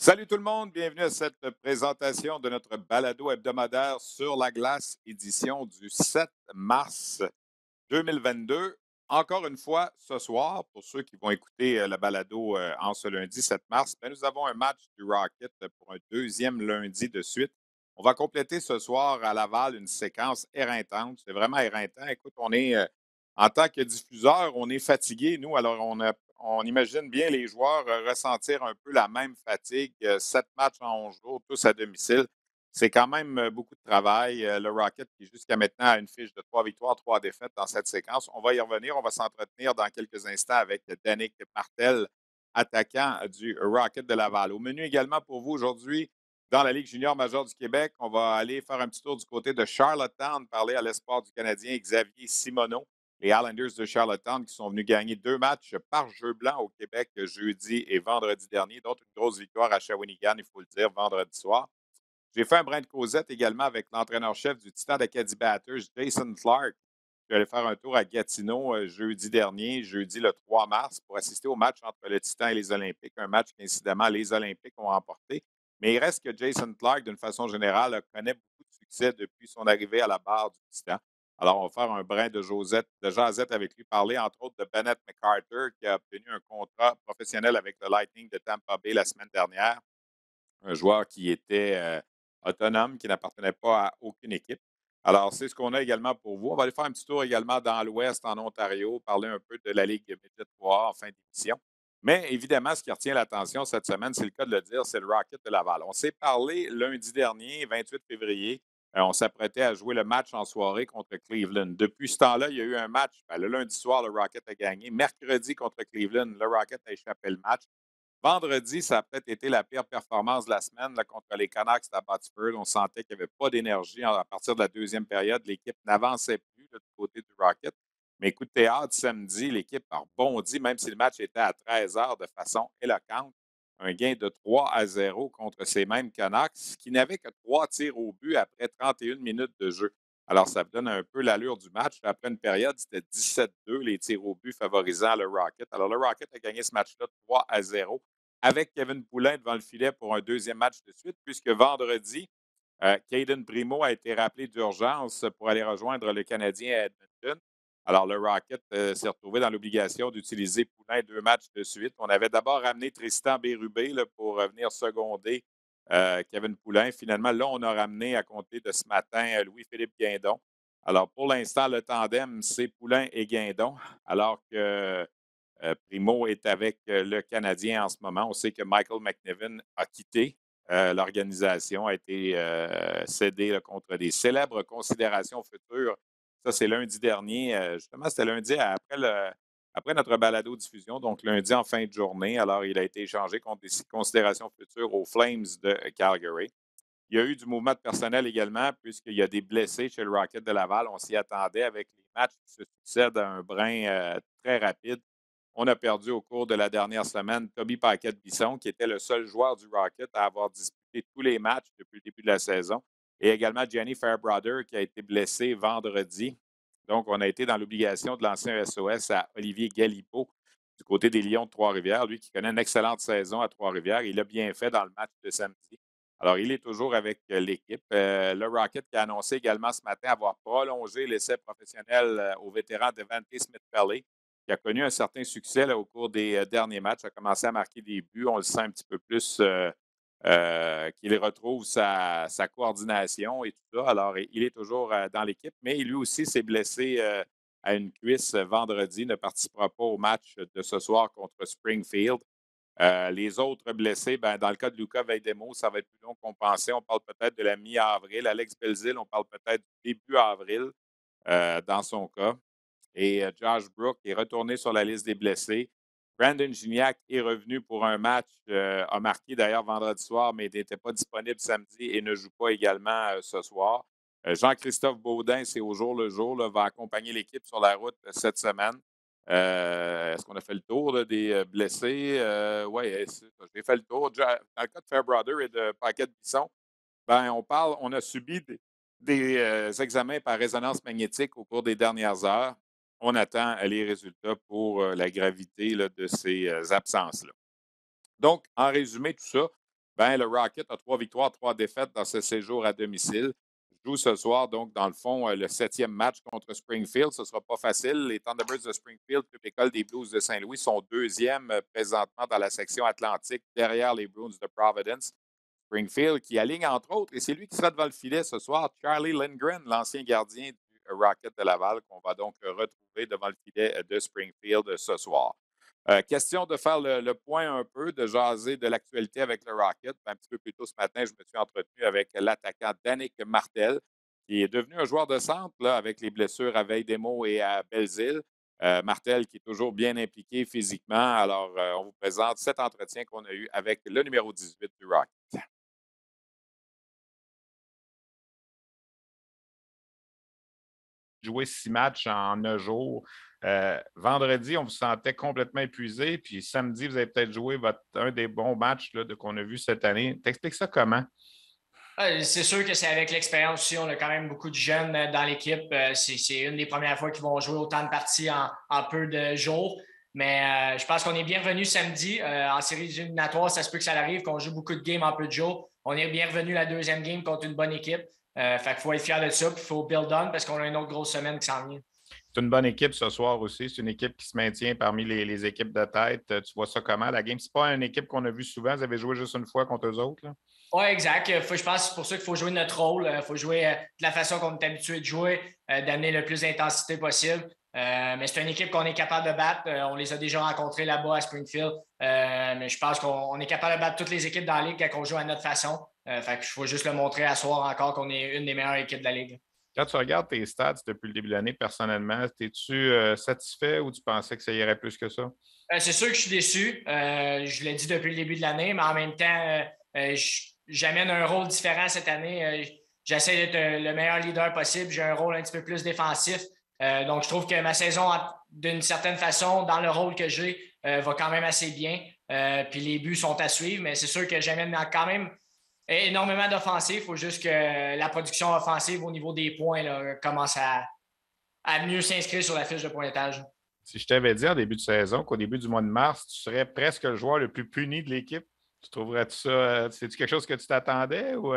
Salut tout le monde, bienvenue à cette présentation de notre balado hebdomadaire sur la glace, édition du 7 mars 2022. Encore une fois, ce soir, pour ceux qui vont écouter le balado en ce lundi 7 mars, ben, nous avons un match du Rocket pour un deuxième lundi de suite. On va compléter ce soir à Laval une séquence éreintante. C'est vraiment éreintant. Écoute, en tant que diffuseur, on est fatigué, nous. Alors, on imagine bien les joueurs ressentir un peu la même fatigue. 7 matchs en 11 jours, tous à domicile. C'est quand même beaucoup de travail. Le Rocket qui jusqu'à maintenant a une fiche de 3 victoires, 3 défaites dans cette séquence. On va y revenir. On va s'entretenir dans quelques instants avec Danick Martel, attaquant du Rocket de Laval. Au menu également pour vous aujourd'hui, dans la Ligue junior majeure du Québec, on va aller faire un petit tour du côté de Charlottetown, parler à l'espoir du Canadien Xavier Simoneau, les Islanders de Charlottetown qui sont venus gagner 2 matchs par jeu blanc au Québec jeudi et vendredi dernier, dont une grosse victoire à Shawinigan, il faut le dire, vendredi soir. J'ai fait un brin de causette également avec l'entraîneur-chef du Titan d'Acadie Batters, Jason Clark. Je suis allé faire un tour à Gatineau jeudi dernier, jeudi le 3 mars, pour assister au match entre le Titan et les Olympiques. Un match qu'incidemment, les Olympiques ont remporté. Mais il reste que Jason Clark, d'une façon générale, connaît beaucoup de succès depuis son arrivée à la barre du Titan. Alors, on va faire un brin de jasette avec lui, parler entre autres de Bennett McCarter, qui a obtenu un contrat professionnel avec le Lightning de Tampa Bay la semaine dernière, un joueur qui était autonome, qui n'appartenait pas à aucune équipe. Alors, c'est ce qu'on a également pour vous. On va aller faire un petit tour également dans l'Ouest, en Ontario, parler un peu de la Ligue Midget 3 en fin d'émission. Mais évidemment, ce qui retient l'attention cette semaine, c'est le cas de le dire, c'est le Rocket de Laval. On s'est parlé lundi dernier, 28 février. On s'apprêtait à jouer le match en soirée contre Cleveland. Depuis ce temps-là, il y a eu un match. Le lundi soir, le Rocket a gagné. Mercredi contre Cleveland, le Rocket a échappé le match. Vendredi, ça a peut-être été la pire performance de la semaine là, contre les Canucks d'Abbotsford. On sentait qu'il n'y avait pas d'énergie à partir de la deuxième période. L'équipe n'avançait plus là, du côté du Rocket. Mais écoute, théâtre, samedi, l'équipe a rebondi, même si le match était à 13 heures de façon éloquente. Un gain de 3-0 contre ces mêmes Canucks qui n'avaient que 3 tirs au but après 31 minutes de jeu. Alors, ça donne un peu l'allure du match. Après une période, c'était 17-2 les tirs au but favorisant le Rocket. Alors, le Rocket a gagné ce match-là 3-0 avec Kevin Poulin devant le filet pour un deuxième match de suite, puisque vendredi, Caden Primo a été rappelé d'urgence pour aller rejoindre le Canadien à Edmonton. Alors, le Rocket s'est retrouvé dans l'obligation d'utiliser Poulin 2 matchs de suite. On avait d'abord ramené Tristan Bérubé là, pour venir seconder Kevin Poulin. Finalement, là, on a ramené à compter de ce matin Louis-Philippe Guindon. Alors, pour l'instant, le tandem, c'est Poulin et Guindon, alors que Primo est avec le Canadien en ce moment. On sait que Michael McNiven a quitté l'organisation, a été cédé là, contre des célèbres considérations futures. Ça, c'est lundi dernier. Justement, c'était lundi après notre balado-diffusion, donc lundi en fin de journée. Alors, il a été échangé contre des considérations futures aux Flames de Calgary. Il y a eu du mouvement de personnel également, puisqu'il y a des blessés chez le Rocket de Laval. On s'y attendait avec les matchs qui se succèdent à un brin très rapide. On a perdu au cours de la dernière semaine Toby Paquette-Bisson, qui était le seul joueur du Rocket à avoir disputé tous les matchs depuis le début de la saison. Et également Jenny Fairbrother, qui a été blessé vendredi. Donc, on a été dans l'obligation de lancer un SOS à Olivier Galipeau du côté des Lions de Trois-Rivières, lui qui connaît une excellente saison à Trois-Rivières. Il a bien fait dans le match de samedi. Alors, il est toujours avec l'équipe. Le Rocket qui a annoncé également ce matin avoir prolongé l'essai professionnel au vétéran Devante Smith-Pelly, qui a connu un certain succès là, au cours des derniers matchs, a commencé à marquer des buts. On le sent un petit peu plus qu'il retrouve sa coordination et tout ça. Alors, il est toujours dans l'équipe, mais lui aussi s'est blessé à une cuisse vendredi, ne participera pas au match de ce soir contre Springfield. Les autres blessés, ben, dans le cas de Luca Veidemo, ça va être plus long qu'on pensait. On parle peut-être de la mi-avril. Alex Belzil, on parle peut-être du début avril dans son cas. Et Josh Brook est retourné sur la liste des blessés. Brandon Gignac est revenu pour un match, a marqué d'ailleurs vendredi soir, mais n'était pas disponible samedi et ne joue pas également ce soir. Jean-Christophe Baudin, c'est au jour le jour, là, va accompagner l'équipe sur la route cette semaine. Est-ce qu'on a fait le tour là, des blessés? Oui, j'ai fait le tour. Dans le cas de Fairbrother et de Paquette-Bisson, ben, on a subi des examens par résonance magnétique au cours des dernières heures. On attend les résultats pour la gravité là, de ces absences-là. Donc, en résumé, tout ça, Ben, le Rocket a 3 victoires, 3 défaites dans ce séjour à domicile. Joue ce soir, donc, dans le fond, le 7e match contre Springfield. Ce ne sera pas facile. Les Thunderbirds de Springfield, puis l'école des Blues de Saint-Louis, sont deuxièmes présentement dans la section atlantique, derrière les Bruins de Providence. Springfield qui aligne entre autres, et c'est lui qui sera devant le filet ce soir, Charlie Lindgren, l'ancien gardien du Rocket de Laval, qu'on va donc retrouver devant le filet de Springfield ce soir. Question de faire le point un peu, de jaser de l'actualité avec le Rocket. Un petit peu plus tôt ce matin, je me suis entretenu avec l'attaquant Danick Martel, qui est devenu un joueur de centre là, avec les blessures à Veille-des-Mots et à Belleville. Martel qui est toujours bien impliqué physiquement. Alors, on vous présente cet entretien qu'on a eu avec le numéro 18 du Rocket. Jouer 6 matchs en 9 jours. Vendredi, on vous sentait complètement épuisé. Puis samedi, vous avez peut-être joué un des bons matchs là, qu'on a vu cette année. T'expliques ça comment? C'est sûr que c'est avec l'expérience aussi. On a quand même beaucoup de jeunes dans l'équipe. C'est une des premières fois qu'ils vont jouer autant de parties en peu de jours. Mais je pense qu'on est bien revenu samedi. En série éliminatoire, ça se peut que ça arrive, qu'on joue beaucoup de games en peu de jours. On est bien revenu la deuxième game contre une bonne équipe. Fait qu'il faut être fier de ça. Puis il faut build on parce qu'on a une autre grosse semaine qui s'en vient. C'est une bonne équipe ce soir aussi. C'est une équipe qui se maintient parmi les équipes de tête. Tu vois ça comment, la game? C'est pas une équipe qu'on a vue souvent. Vous avez joué juste une fois contre eux autres, là? Oui, exact. Je pense que c'est pour ça qu'il faut jouer notre rôle. Il faut jouer de la façon qu'on est habitué de jouer, d'amener le plus d'intensité possible. Mais c'est une équipe qu'on est capable de battre. On les a déjà rencontrés là-bas à Springfield. Mais je pense qu'on est capable de battre toutes les équipes dans la ligue quand on joue à notre façon. Fait que je faut juste le montrer à soir encore qu'on est une des meilleures équipes de la ligue. Quand tu regardes tes stats depuis le début de l'année, personnellement, es-tu satisfait ou tu pensais que ça irait plus que ça? C'est sûr que je suis déçu. Je l'ai dit depuis le début de l'année, mais en même temps, j'amène un rôle différent cette année. J'essaie d'être le meilleur leader possible. J'ai un rôle un petit peu plus défensif. Donc, je trouve que ma saison, d'une certaine façon, dans le rôle que j'ai, va quand même assez bien. Puis les buts sont à suivre, mais c'est sûr que j'amène quand même énormément d'offensives. Il faut juste que la production offensive au niveau des points là, commence à mieux s'inscrire sur la fiche de pointage. Si je t'avais dit en début de saison qu'au début du mois de mars, tu serais presque le joueur le plus puni de l'équipe, tu trouverais-tu ça? C'est-tu quelque chose que tu t'attendais ou?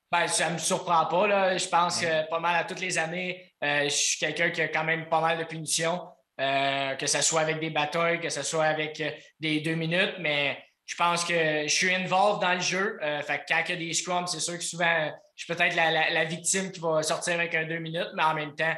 Ben, ça ne me surprend pas. Là. Je pense que pas mal à toutes les années, je suis quelqu'un qui a quand même pas mal de punitions, que ce soit avec des batailles, que ce soit avec des 2 minutes, mais je pense que je suis involved dans le jeu. Fait que quand il y a des scrums, c'est sûr que souvent, je suis peut-être la victime qui va sortir avec un 2 minutes, mais en même temps,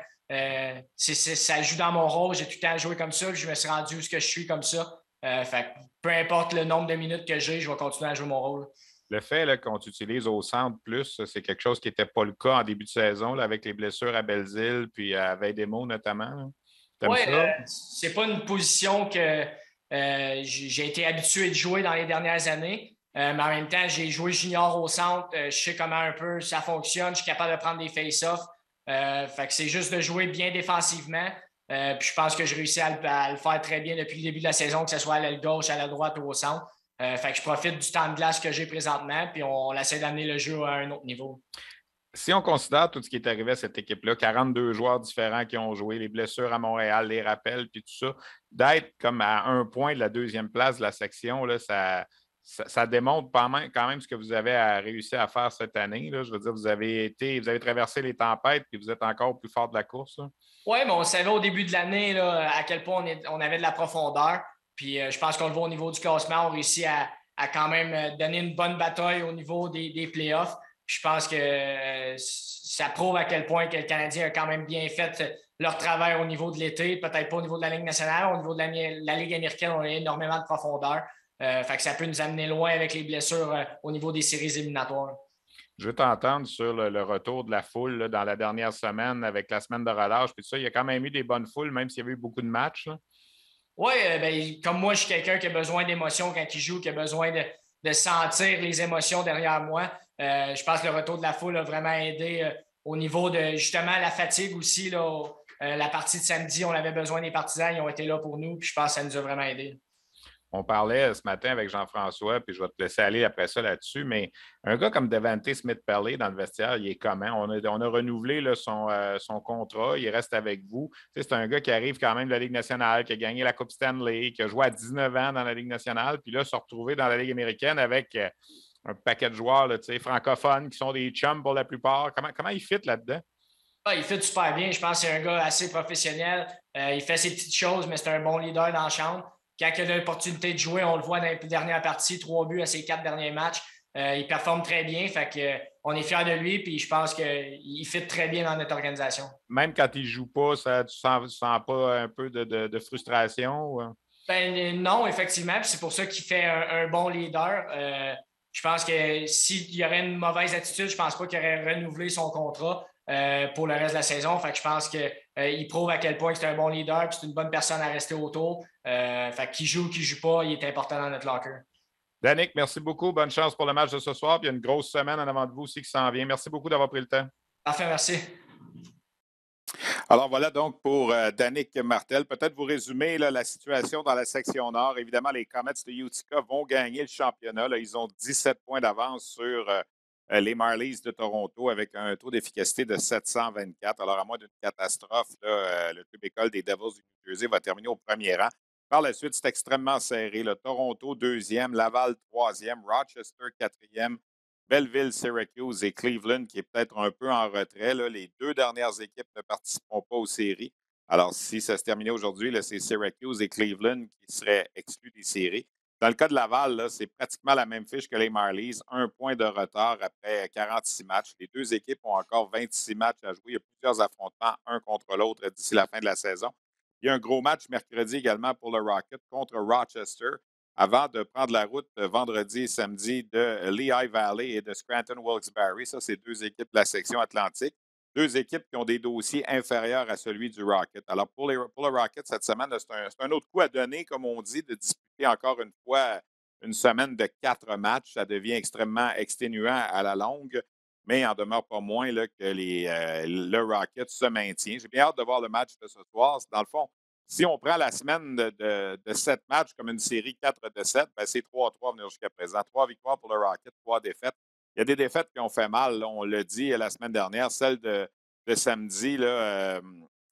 ça joue dans mon rôle. J'ai tout le temps joué comme ça, puis je me suis rendu où ce que je suis comme ça. Fait que peu importe le nombre de minutes que j'ai, je vais continuer à jouer mon rôle. Le fait là, qu'on t'utilise au centre plus, c'est quelque chose qui n'était pas le cas en début de saison, là, avec les blessures à Belleville puis à Veille-des-Mots notamment. T'aimes Oui, ça? c'est pas une position que j'ai été habitué de jouer dans les dernières années. Mais en même temps, j'ai joué junior au centre. Je sais comment un peu ça fonctionne. Je suis capable de prendre des face-offs. Fait que c'est juste de jouer bien défensivement. Puis je pense que je réussis à le faire très bien depuis le début de la saison, que ce soit à l'aile gauche, à la droite ou au centre. Fait que je profite du temps de glace que j'ai présentement, puis on essaie d'amener le jeu à un autre niveau. Si on considère tout ce qui est arrivé à cette équipe-là, 42 joueurs différents qui ont joué, les blessures à Montréal, les rappels, puis tout ça, d'être comme à un point de la deuxième place de la section, là, ça démontre quand même ce que vous avez réussi à faire cette année. Là. Je veux dire, vous avez traversé les tempêtes, puis vous êtes encore plus fort de la course. Oui, mais on savait au début de l'année à quel point on avait de la profondeur. Puis je pense qu'on le voit au niveau du classement, on réussit à quand même donner une bonne bataille au niveau des playoffs. Puis je pense que ça prouve à quel point que le Canadien a quand même bien fait leur travail au niveau de l'été, peut-être pas au niveau de la Ligue nationale, au niveau de la Ligue américaine, on a énormément de profondeur. Fait que ça peut nous amener loin avec les blessures au niveau des séries éliminatoires. Je veux t'entendre sur le retour de la foule là, dans la dernière semaine avec la semaine de relâche. Puis tout ça, il y a quand même eu des bonnes foules, même s'il y avait eu beaucoup de matchs. Là. Oui, ben, comme moi, je suis quelqu'un qui a besoin d'émotions quand il joue, qui a besoin de sentir les émotions derrière moi. Je pense que le retour de la foule a vraiment aidé au niveau de justement la fatigue aussi. Là, la partie de samedi, on avait besoin des partisans, ils ont été là pour nous, puis je pense que ça nous a vraiment aidé. On parlait ce matin avec Jean-François, puis je vais te laisser aller après ça là-dessus, mais un gars comme Devante Smith-Pelly dans le vestiaire, il est comment? On a renouvelé là, son contrat, il reste avec vous. Tu sais, c'est un gars qui arrive quand même de la Ligue nationale, qui a gagné la Coupe Stanley, qui a joué à 19 ans dans la Ligue nationale, puis là, se retrouver dans la Ligue américaine avec un paquet de joueurs là, francophones qui sont des chums pour la plupart. Comment ils fit là-dedans? Ah, il fait super bien. Je pense que c'est un gars assez professionnel. Il fait ses petites choses, mais c'est un bon leader dans la chambre. Quand il a l'opportunité de jouer, on le voit dans les dernières parties, 3 buts à ses 4 derniers matchs. Il performe très bien. Fait que, on est fiers de lui, puis je pense qu'il fit très bien dans notre organisation. Même quand il ne joue pas, tu sens pas un peu de frustration? Ou... Ben, non, effectivement. C'est pour ça qu'il fait un bon leader. Je pense que s'il y aurait une mauvaise attitude, je ne pense pas qu'il aurait renouvelé son contrat pour le reste de la saison. Fait que je pense qu'il prouve à quel point c'est un bon leader et c'est une bonne personne à rester autour. Fait qu'il joue ou qu'il ne joue pas, il est important dans notre locker. Danick, merci beaucoup. Bonne chance pour le match de ce soir. Puis il y a une grosse semaine en avant de vous aussi qui s'en vient. Merci beaucoup d'avoir pris le temps. Parfait, merci. Alors voilà donc pour Danick Martel. Peut-être vous résumer là, la situation dans la section nord. Évidemment, les Comets de Utica vont gagner le championnat. Là. Ils ont 17 points d'avance sur les Marlies de Toronto avec un taux d'efficacité de 724. Alors, à moins d'une catastrophe, là, le club école des Devils du New Jersey va terminer au premier rang. Par la suite, c'est extrêmement serré. Là. Toronto, deuxième. Laval, troisième. Rochester, quatrième. Belleville, Syracuse et Cleveland, qui est peut-être un peu en retrait. Là. Les deux dernières équipes ne participeront pas aux séries. Alors, si ça se terminait aujourd'hui, c'est Syracuse et Cleveland qui seraient exclus des séries. Dans le cas de Laval, là, c'est pratiquement la même fiche que les Marlies. 1 point de retard après 46 matchs. Les deux équipes ont encore 26 matchs à jouer. Il y a plusieurs affrontements, un contre l'autre, d'ici la fin de la saison. Il y a un gros match mercredi également pour le Rocket contre Rochester, avant de prendre la route vendredi et samedi de Lehigh Valley et de Scranton-Wilkes-Barre. Ça, c'est deux équipes de la section Atlantique. Deux équipes qui ont des dossiers inférieurs à celui du Rocket. Alors, pour le Rocket, cette semaine, c'est un autre coup à donner, comme on dit, de disputer encore une fois une semaine de 4 matchs. Ça devient extrêmement exténuant à la longue, mais il n'en demeure pas moins là, que le Rocket se maintient. J'ai bien hâte de voir le match de ce soir. Dans le fond, si on prend la semaine de 7 matchs comme une série 4 de 7, ben c'est 3-3 à venir jusqu'à présent. 3 victoires pour le Rocket, 3 défaites. Il y a des défaites qui ont fait mal, là, on l'a dit la semaine dernière. Celle de samedi, là,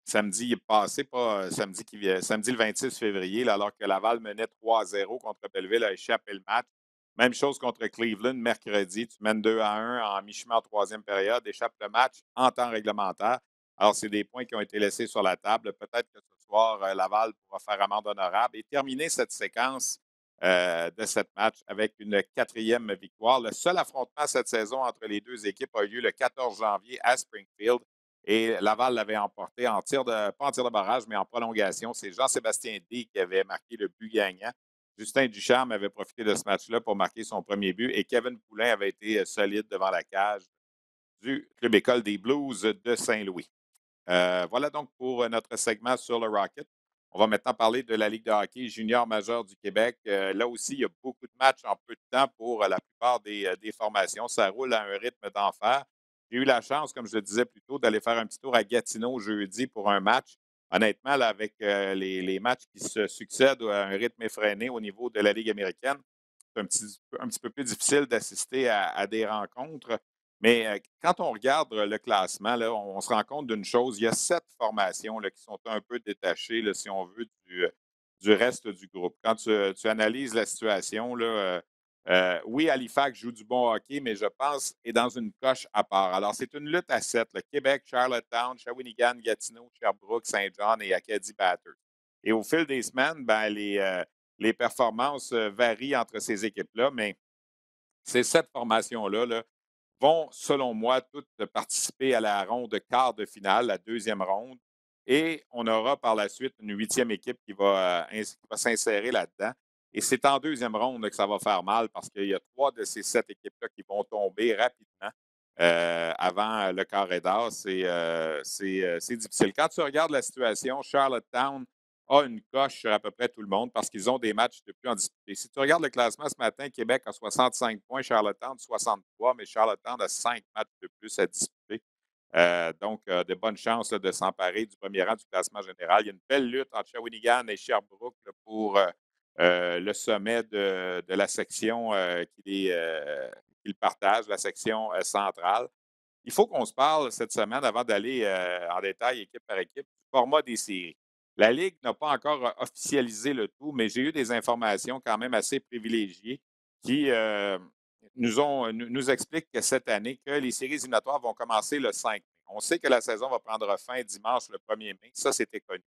samedi passé, pas samedi samedi le 26 février, là, alors que Laval menait 3-0 contre Belleville, a échappé le match. Même chose contre Cleveland, mercredi. Tu mènes 2-1 en mi-chemin en troisième période, échappe le match en temps réglementaire. Alors, c'est des points qui ont été laissés sur la table. Peut-être que ce soir, Laval pourra faire amende honorable et terminer cette séquence de 7 matchs avec une 4e victoire. Le seul affrontement cette saison entre les deux équipes a eu lieu le 14 janvier à Springfield et Laval l'avait emporté pas en tir de barrage, mais en prolongation. C'est Jean-Sébastien D qui avait marqué le but gagnant. Justin Ducharme avait profité de ce match-là pour marquer son premier but et Kevin Poulin avait été solide devant la cage du club école des Blues de Saint-Louis. Voilà donc pour notre segment sur le Rocket. On va maintenant parler de la Ligue de hockey junior majeur du Québec. Là aussi, il y a beaucoup de matchs en peu de temps pour la plupart des formations. Ça roule à un rythme d'enfer. J'ai eu la chance, comme je le disais plus tôt, d'aller faire un petit tour à Gatineau jeudi pour un match. Honnêtement, là, avec les matchs qui se succèdent à un rythme effréné au niveau de la Ligue américaine, c'est un petit peu plus difficile d'assister à des rencontres. Mais quand on regarde le classement, là, on se rend compte d'une chose. Il y a 7 formations là, qui sont un peu détachées, là, si on veut, du reste du groupe. Quand tu analyses la situation, là, oui, Halifax joue du bon hockey, mais je pense est dans une coche à part. Alors, c'est une lutte à 7. Là, Québec, Charlottetown, Shawinigan, Gatineau, Sherbrooke, Saint-John et Acadie Batters. Et au fil des semaines, ben, les performances varient entre ces équipes-là, mais ces 7 formations-là, là, vont, selon moi, toutes participer à la ronde quart de finale, la deuxième ronde. Et on aura par la suite une 8e équipe qui va s'insérer là-dedans. Et c'est en deuxième ronde que ça va faire mal parce qu'il y a 3 de ces 7 équipes-là qui vont tomber rapidement avant le carré d'as. C'est difficile. Quand tu regardes la situation, Charlottetown a une coche sur à peu près tout le monde parce qu'ils ont des matchs de plus en disputés. Si tu regardes le classement ce matin, Québec a 65 points, Charlottetown 63, mais Charlottetown a 5 matchs de plus à disputer. Donc, de bonnes chances là, de s'emparer du premier rang du classement général. Il y a une belle lutte entre Shawinigan et Sherbrooke là, pour le sommet de la section qu'ils partagent, la section centrale. Il faut qu'on se parle cette semaine avant d'aller en détail équipe par équipe du format des séries. La Ligue n'a pas encore officialisé le tout, mais j'ai eu des informations quand même assez privilégiées qui nous expliquent que cette année, que les séries éliminatoires vont commencer le 5 mai. On sait que la saison va prendre fin dimanche le 1er mai. Ça, c'était connu.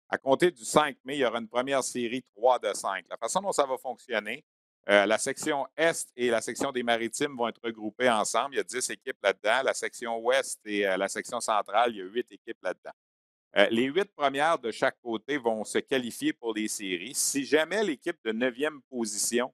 À compter du 5 mai, il y aura une première série 3 de 5. La façon dont ça va fonctionner, la section Est et la section des Maritimes vont être regroupées ensemble. Il y a 10 équipes là-dedans. La section Ouest et la section centrale, il y a 8 équipes là-dedans. Les 8 premières de chaque côté vont se qualifier pour les séries. Si jamais l'équipe de 9e position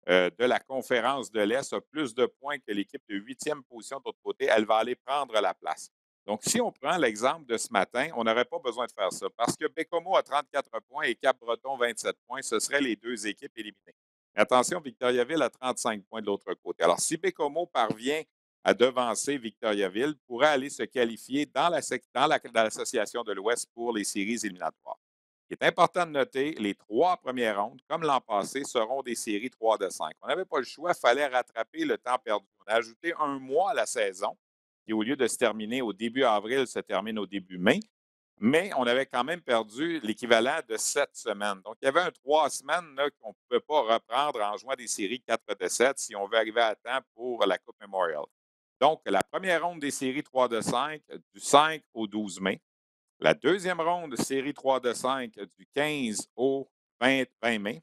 de la conférence de l'Est a plus de points que l'équipe de 8e position de l'autre côté, elle va aller prendre la place. Donc, si on prend l'exemple de ce matin, on n'aurait pas besoin de faire ça parce que Bécomo a 34 points et Cap-Breton 27 points. Ce seraient les deux équipes éliminées. Attention, Victoriaville a 35 points de l'autre côté. Alors, si Bécomo parvient à devancer Victoriaville, pourrait aller se qualifier dans l'association de l'Ouest pour les séries éliminatoires. Il est important de noter, les 3 premières rondes, comme l'an passé, seront des séries 3 de 5. On n'avait pas le choix, il fallait rattraper le temps perdu. On a ajouté un mois à la saison, qui au lieu de se terminer au début avril, se termine au début mai. Mais on avait quand même perdu l'équivalent de 7 semaines. Donc, il y avait 3 semaines là, qu'on ne pouvait pas reprendre en jouant des séries 4 de 7 si on veut arriver à temps pour la Coupe Memorial. Donc, la première ronde des séries 3 de 5, du 5 au 12 mai. La deuxième ronde, série 3 de 5, du 15 au 20 mai.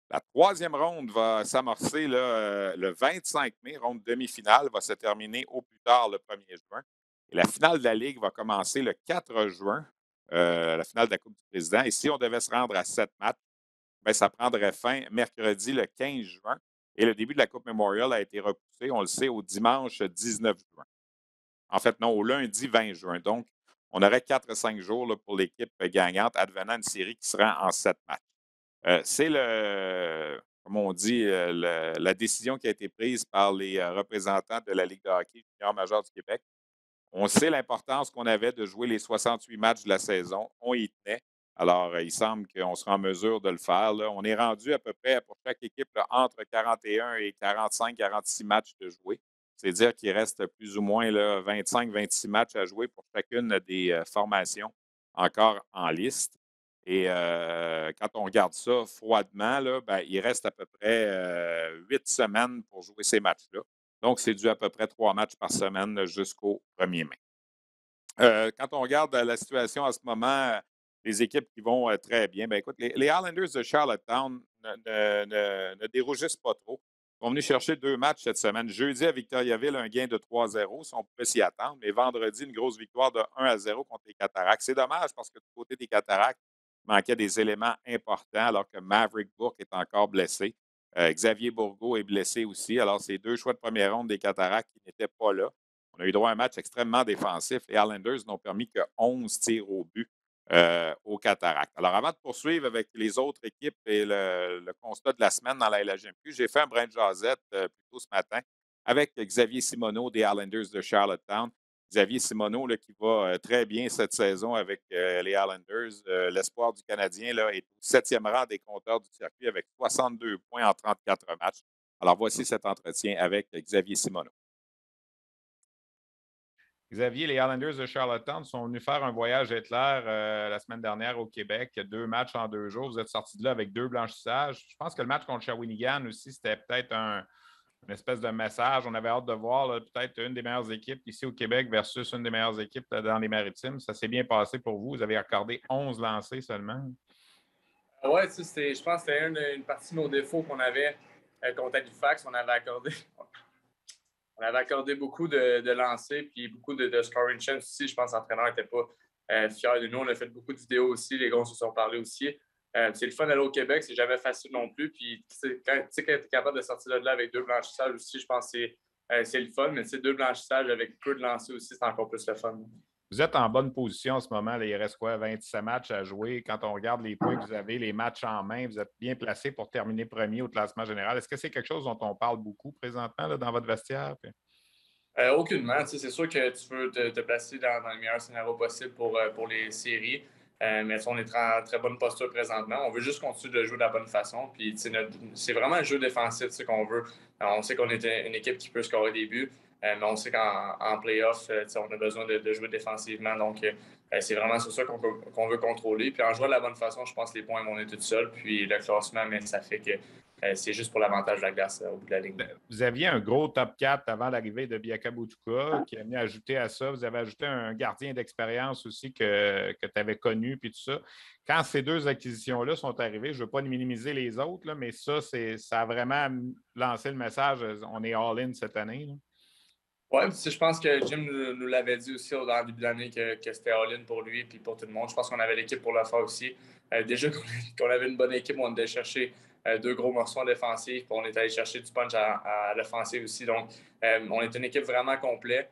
La troisième ronde va s'amorcer le 25 mai. Ronde demi-finale va se terminer au plus tard le 1er juin. Et la finale de la Ligue va commencer le 4 juin, la finale de la Coupe du Président. Et si on devait se rendre à 7 matchs, bien, ça prendrait fin mercredi le 15 juin. Et le début de la Coupe Memorial a été repoussé, on le sait, au dimanche 19 juin. En fait, non, au lundi 20 juin. Donc, on aurait 4-5 jours là, pour l'équipe gagnante, advenant une série qui sera en 7 matchs. C'est comme on dit, la décision qui a été prise par les représentants de la Ligue de hockey junior majeur du Québec. On sait l'importance qu'on avait de jouer les 68 matchs de la saison. On y tenait. Alors, il semble qu'on sera en mesure de le faire. Là. On est rendu à peu près pour chaque équipe là, entre 41 et 45-46 matchs de jouer. C'est-à-dire qu'il reste plus ou moins 25-26 matchs à jouer pour chacune des formations encore en liste. Et quand on regarde ça froidement, là, ben, il reste à peu près 8 semaines pour jouer ces matchs-là. Donc, c'est dû à peu près 3 matchs par semaine jusqu'au 1er mai. Quand on regarde la situation en ce moment, les équipes qui vont très bien, bien écoute, les Islanders de Charlottetown ne dérougissent pas trop. Ils sont venus chercher 2 matchs cette semaine. Jeudi à Victoriaville, un gain de 3-0, si on pouvait s'y attendre. Mais vendredi, une grosse victoire de 1-0 contre les Cataractes. C'est dommage parce que du côté des Cataractes, il manquait des éléments importants alors que Maverick Bourque est encore blessé. Xavier Bourgault est blessé aussi. Alors, c'est 2 choix de première ronde des Cataractes qui n'étaient pas là. On a eu droit à un match extrêmement défensif. Les Islanders n'ont permis que 11 tirs au but aux Cataractes. Alors, avant de poursuivre avec les autres équipes et le constat de la semaine dans la LHMQ, j'ai fait un brin de jasette plus tôt ce matin avec Xavier Simoneau des Islanders de Charlottetown. Xavier Simoneau là, qui va très bien cette saison avec les Islanders. L'espoir du Canadien là, est au 7e rang des compteurs du circuit avec 62 points en 34 matchs. Alors, voici cet entretien avec Xavier Simoneau. Xavier, les Islanders de Charlottetown sont venus faire un voyage Hitler la semaine dernière au Québec. 2 matchs en 2 jours. Vous êtes sortis de là avec 2 blanchissages. Je pense que le match contre Shawinigan aussi, c'était peut-être une espèce de message. On avait hâte de voir peut-être une des meilleures équipes ici au Québec versus une des meilleures équipes dans les Maritimes. Ça s'est bien passé pour vous. Vous avez accordé 11 lancés seulement. Oui, je pense que c'était une partie de nos défauts qu'on avait contre Halifax. On avait accordé beaucoup de lancers puis beaucoup de scoring chances aussi. Je pense que l'entraîneur n'était pas fier de nous. On a fait beaucoup de vidéos aussi. Les gars se sont parlé aussi. C'est le fun d'aller au Québec. C'est jamais facile non plus. Puis quand tu es capable de sortir de là avec 2 blanchissages aussi, je pense que c'est le fun. Mais 2 blanchissages avec peu de lancers aussi, c'est encore plus le fun. Vous êtes en bonne position en ce moment. Là, il reste quoi, 27 matchs à jouer. Quand on regarde les points que vous avez, les matchs en main, vous êtes bien placé pour terminer premier au classement général. Est-ce que c'est quelque chose dont on parle beaucoup présentement là, dans votre vestiaire? Aucunement. C'est sûr que tu veux te placer dans le meilleur scénario possible pour les séries. Mais on est en très bonne posture présentement. On veut juste continuer de jouer de la bonne façon. Puis c'est vraiment un jeu défensif qu'on veut. Alors, on sait qu'on est une équipe qui peut scorer des buts. Mais on sait qu'en playoff, on a besoin de jouer défensivement. Donc, c'est vraiment sur ça qu'on veut contrôler. Puis en jouant de la bonne façon, je pense que les points vont être tout seuls. Puis le classement, mais ça fait que c'est juste pour l'avantage de la glace au bout de la ligne. Vous aviez un gros top 4 avant l'arrivée de Biaka Butuka qui a venu ajouter à ça. Vous avez ajouté un gardien d'expérience aussi que tu avais connu, puis tout ça. Quand ces deux acquisitions-là sont arrivées, je ne veux pas minimiser les autres, là, mais ça a vraiment lancé le message, on est all-in cette année. Oui, je pense que Jim nous l'avait dit aussi au début de l'année que c'était all-in pour lui et pour tout le monde. Je pense qu'on avait l'équipe pour le faire aussi. Déjà qu'on avait une bonne équipe, on allait chercher deux gros morceaux en défensive, puis on est allé chercher du punch à l'offensive aussi. Donc, on est une équipe vraiment complète.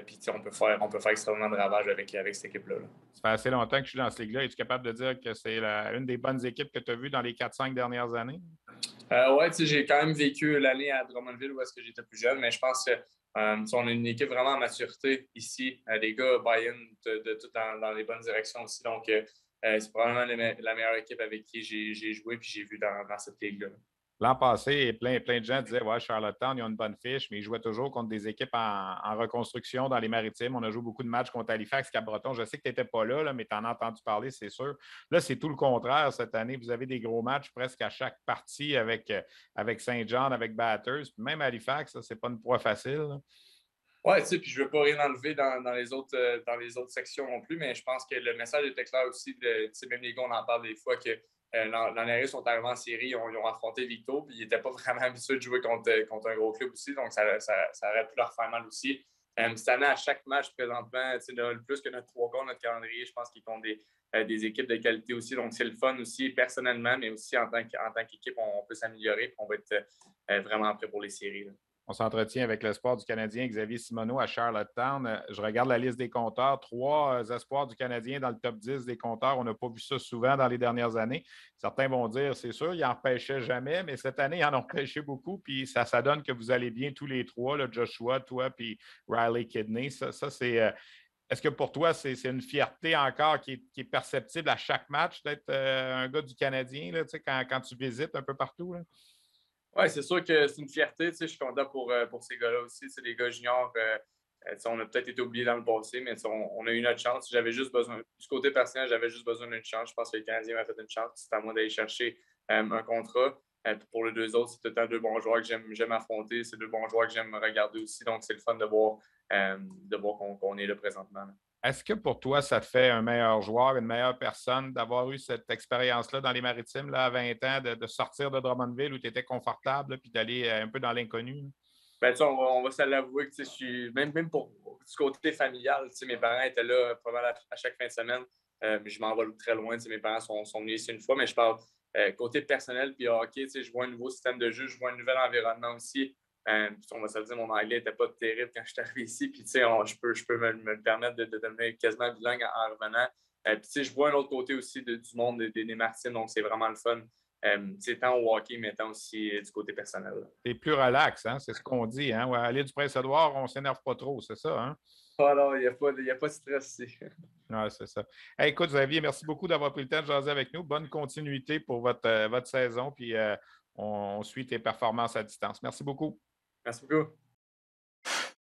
Puis on peut faire extrêmement de ravages avec cette équipe-là. Ça fait assez longtemps que je suis dans cette ligue-là. Es-tu capable de dire que c'est une des bonnes équipes que tu as vues dans les 4-5 dernières années? Oui, j'ai quand même vécu l'année à Drummondville où est-ce que j'étais plus jeune, mais je pense que on a une équipe vraiment en maturité ici. Les gars buy-in de tout dans les bonnes directions aussi. Donc, c'est probablement la meilleure équipe avec qui j'ai joué et j'ai vu dans cette ligue-là. L'an passé, plein de gens disaient ouais, Charlottetown, ils ont une bonne fiche, mais ils jouaient toujours contre des équipes en reconstruction dans les Maritimes. On a joué beaucoup de matchs contre Halifax, Cap-Breton. Je sais que tu n'étais pas là, mais tu en as entendu parler, c'est sûr. Là, c'est tout le contraire cette année. Vous avez des gros matchs presque à chaque partie avec Saint-Jean, avec Batters. Puis même Halifax, ce n'est pas une proie facile. Oui, puis je ne veux pas rien enlever dans les autres sections non plus, mais je pense que le message était clair aussi. Même les gars, on en parle des fois que l'an dernier, ils sont arrivés en série, ils ont affronté Victo, puis ils n'étaient pas vraiment habitués de jouer contre un gros club aussi, donc ça aurait pu leur faire mal aussi. Cette année, à chaque match, présentement, plus que notre 3 quarts, notre calendrier, je pense qu'ils ont des équipes de qualité aussi, donc c'est le fun aussi, personnellement, mais aussi en tant qu'équipe, on peut s'améliorer, puis on va être vraiment prêt pour les séries. Là. On s'entretient avec l'espoir du Canadien, Xavier Simoneau, à Charlottetown. Je regarde la liste des compteurs. 3 espoirs du Canadien dans le top 10 des compteurs. On n'a pas vu ça souvent dans les dernières années. Certains vont dire, c'est sûr, ils n'en repêchaient jamais, mais cette année, ils en ont repêché beaucoup. Puis ça donne que vous allez bien tous les 3, là, Joshua, toi, puis Riley Kidney. Ça c'est. Est-ce que pour toi, c'est une fierté encore qui est perceptible à chaque match d'être un gars du Canadien là, quand tu visites un peu partout? Là? Oui, c'est sûr que c'est une fierté. Je suis content pour ces gars-là aussi. Les gars juniors, on a peut-être été oubliés dans le passé, mais on a eu notre chance. J'avais juste besoin, du côté personnel, j'avais juste besoin d'une chance. Je pense que le Canadien m'a fait une chance. C'est à moi d'aller chercher un contrat. Pour les deux autres, c'est tout le temps 2 bons joueurs que j'aime affronter. C'est 2 bons joueurs que j'aime regarder aussi. Donc, c'est le fun de voir qu'on est là présentement. Là. Est-ce que pour toi, ça te fait un meilleur joueur, une meilleure personne d'avoir eu cette expérience-là dans les Maritimes là, à 20 ans, de sortir de Drummondville où tu étais confortable puis d'aller un peu dans l'inconnu? Ben, on va se l'avouer que je suis même pour du côté familial, mes parents étaient là probablement à chaque fin de semaine. Mais je m'en vais très loin. Mes parents sont venus ici une fois, mais je parle côté personnel puis hockey, je vois un nouveau système de jeu, je vois un nouvel environnement aussi. On va se le dire, mon anglais n'était pas terrible quand je suis arrivé ici. Puis, je peux me permettre de devenir quasiment bilingue en revenant. Puis, je vois un autre côté aussi du monde des Martines, donc c'est vraiment le fun. Tant au hockey, mais tant aussi du côté personnel. C'est plus relax, hein? C'est ce qu'on dit. Hein? Ouais, aller du Prince-Édouard, on ne s'énerve pas trop, c'est ça? Hein? Ah non, il n'y a pas de stress ici. Oui, c'est ça. Hey, écoute, Xavier, merci beaucoup d'avoir pris le temps de jaser avec nous. Bonne continuité pour votre saison, puis on suit tes performances à distance. Merci beaucoup. Merci beaucoup.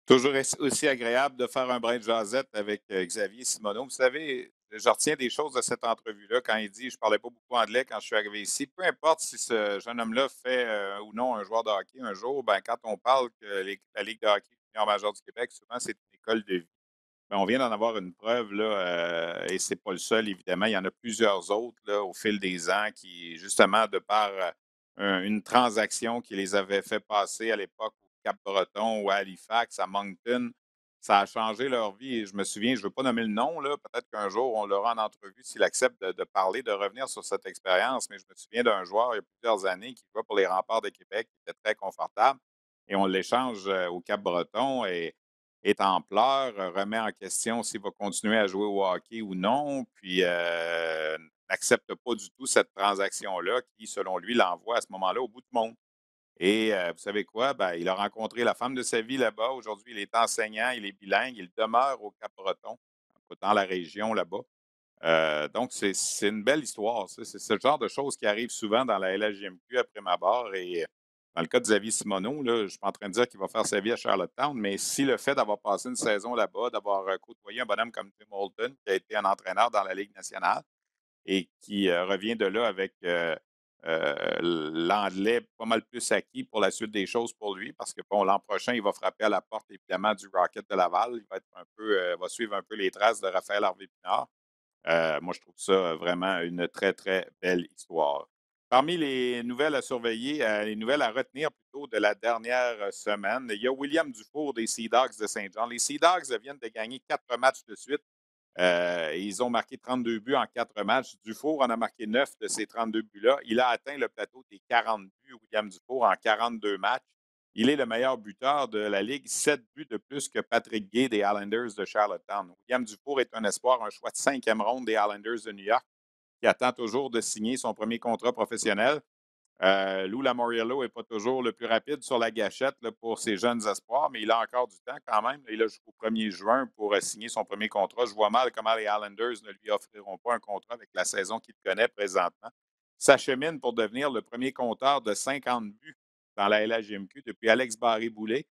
Toujours aussi agréable de faire un brin de jasette avec Xavier Simoneau. Vous savez, je retiens des choses de cette entrevue-là quand il dit « je ne parlais pas beaucoup anglais quand je suis arrivé ici ». Peu importe si ce jeune homme-là fait ou non un joueur de hockey un jour, ben, quand on parle que la Ligue de hockey junior major du Québec, souvent, c'est une école de vie. Ben, on vient d'en avoir une preuve, là, et c'est pas le seul, évidemment. Il y en a plusieurs autres là, au fil des ans qui, justement, de par une transaction qui les avait fait passer à l'époque au Cap-Breton ou à Halifax, à Moncton, ça a changé leur vie. Et je me souviens, je ne veux pas nommer le nom, là, peut-être qu'un jour, on l'aura en entrevue s'il accepte de parler, de revenir sur cette expérience, mais je me souviens d'un joueur il y a plusieurs années qui jouait pour les Remparts de Québec, qui était très confortable, et on l'échange au Cap-Breton et est en pleurs, remet en question s'il va continuer à jouer au hockey ou non, puis n'accepte pas du tout cette transaction-là qui, selon lui, l'envoie à ce moment-là au bout du monde. Et vous savez quoi? Ben, il a rencontré la femme de sa vie là-bas. Aujourd'hui, il est enseignant, il est bilingue, il demeure au Cap-Breton, dans la région là-bas. Donc, c'est une belle histoire. Ça. C'est ce genre de choses qui arrivent souvent dans la LHJMQ après ma barre. Et Dans le cas de Xavier Simoneau, là, je ne suis pas en train de dire qu'il va faire sa vie à Charlottetown, mais si le fait d'avoir passé une saison là-bas, d'avoir côtoyé un bonhomme comme Tim Holton, qui a été un entraîneur dans la Ligue nationale et qui revient de là avec l'anglais pas mal plus acquis pour la suite des choses pour lui, parce que bon, l'an prochain, il va frapper à la porte évidemment du Rocket de Laval. Il va être un peu, va suivre un peu les traces de Raphaël Harvey-Pinard. Moi, je trouve ça vraiment une très, très belle histoire. Parmi les nouvelles à surveiller, les nouvelles à retenir plutôt de la dernière semaine, il y a William Dufour des Sea Dogs de Saint-Jean. Les Sea Dogs viennent de gagner 4 matchs de suite. Ils ont marqué 32 buts en 4 matchs. Dufour en a marqué 9 de ces 32 buts-là. Il a atteint le plateau des 40 buts, William Dufour, en 42 matchs. Il est le meilleur buteur de la Ligue, 7 buts de plus que Patrick Gay des Islanders de Charlottetown. William Dufour est un espoir, un choix de 5e ronde des Islanders de New York, qui attend toujours de signer son premier contrat professionnel. Lou Lamoriello n'est pas toujours le plus rapide sur la gâchette là, pour ses jeunes espoirs, mais il a encore du temps quand même. Il a jusqu'au 1er juin pour signer son premier contrat. Je vois mal comment les Islanders ne lui offriront pas un contrat avec la saison qu'il connaît présentement. S'achemine pour devenir le premier compteur de 50 buts dans la LHJMQ depuis Alex Barré-Boulet.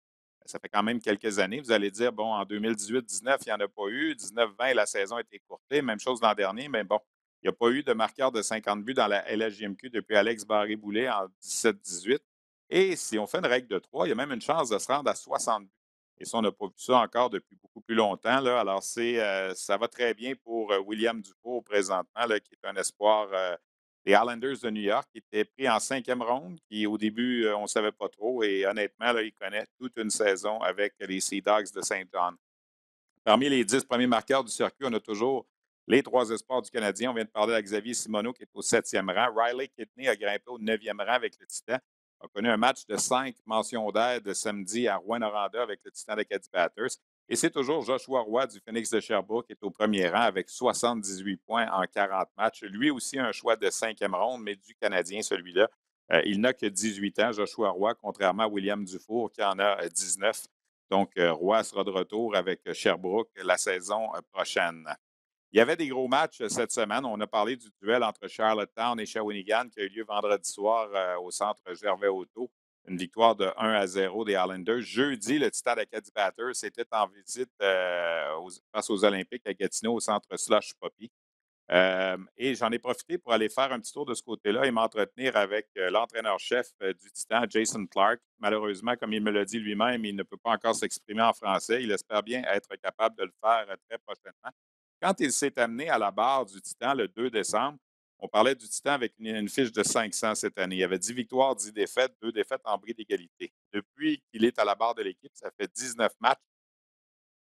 Ça fait quand même quelques années. Vous allez dire, bon, en 2018-19, il n'y en a pas eu. 19-20, la saison a été écourtée. Même chose l'an dernier, mais bon, il n'y a pas eu de marqueur de 50 buts dans la LHJMQ depuis Alex Barré-Boulet en 17-18. Et si on fait une règle de 3, il y a même une chance de se rendre à 60 buts. Et ça, on n'a pas vu ça encore depuis beaucoup plus longtemps. Là. Alors, ça va très bien pour William Dufour présentement, là, qui est un espoir des Islanders de New York, qui était pris en 5e ronde, qui au début, on ne savait pas trop. Et honnêtement, là, il connaît toute une saison avec les Sea Dogs de Saint John. Parmi les 10 premiers marqueurs du circuit, on a toujours les 3 espoirs du Canadien. On vient de parler à Xavier Simoneau qui est au 7e rang. Riley Kidney a grimpé au 9e rang avec le Titan. A connu un match de 5 mentions d'aide samedi à Rouyn-Noranda avec le Titan d'Acadie Batters. Et c'est toujours Joshua Roy du Phoenix de Sherbrooke qui est au premier rang avec 78 points en 40 matchs. Lui aussi un choix de 5e ronde, mais du Canadien, celui-là. Il n'a que 18 ans, Joshua Roy, contrairement à William Dufour qui en a 19. Donc, Roy sera de retour avec Sherbrooke la saison prochaine. Il y avait des gros matchs cette semaine. On a parlé du duel entre Charlottetown et Shawinigan qui a eu lieu vendredi soir au centre Gervais-Auto. Une victoire de 1-0 des Islanders. Jeudi, le Titan d'Acadie Batters était en visite face aux Olympiques à Gatineau au centre Slush Poppy. Et j'en ai profité pour aller faire un petit tour de ce côté-là et m'entretenir avec l'entraîneur-chef du Titan, Jason Clark. Malheureusement, comme il me l'a dit lui-même, il ne peut pas encore s'exprimer en français. Il espère bien être capable de le faire très prochainement. Quand il s'est amené à la barre du Titan le 2 décembre, on parlait du Titan avec une fiche de 500 cette année. Il y avait 10 victoires, 10 défaites, 2 défaites en bris d'égalité. Depuis qu'il est à la barre de l'équipe, ça fait 19 matchs.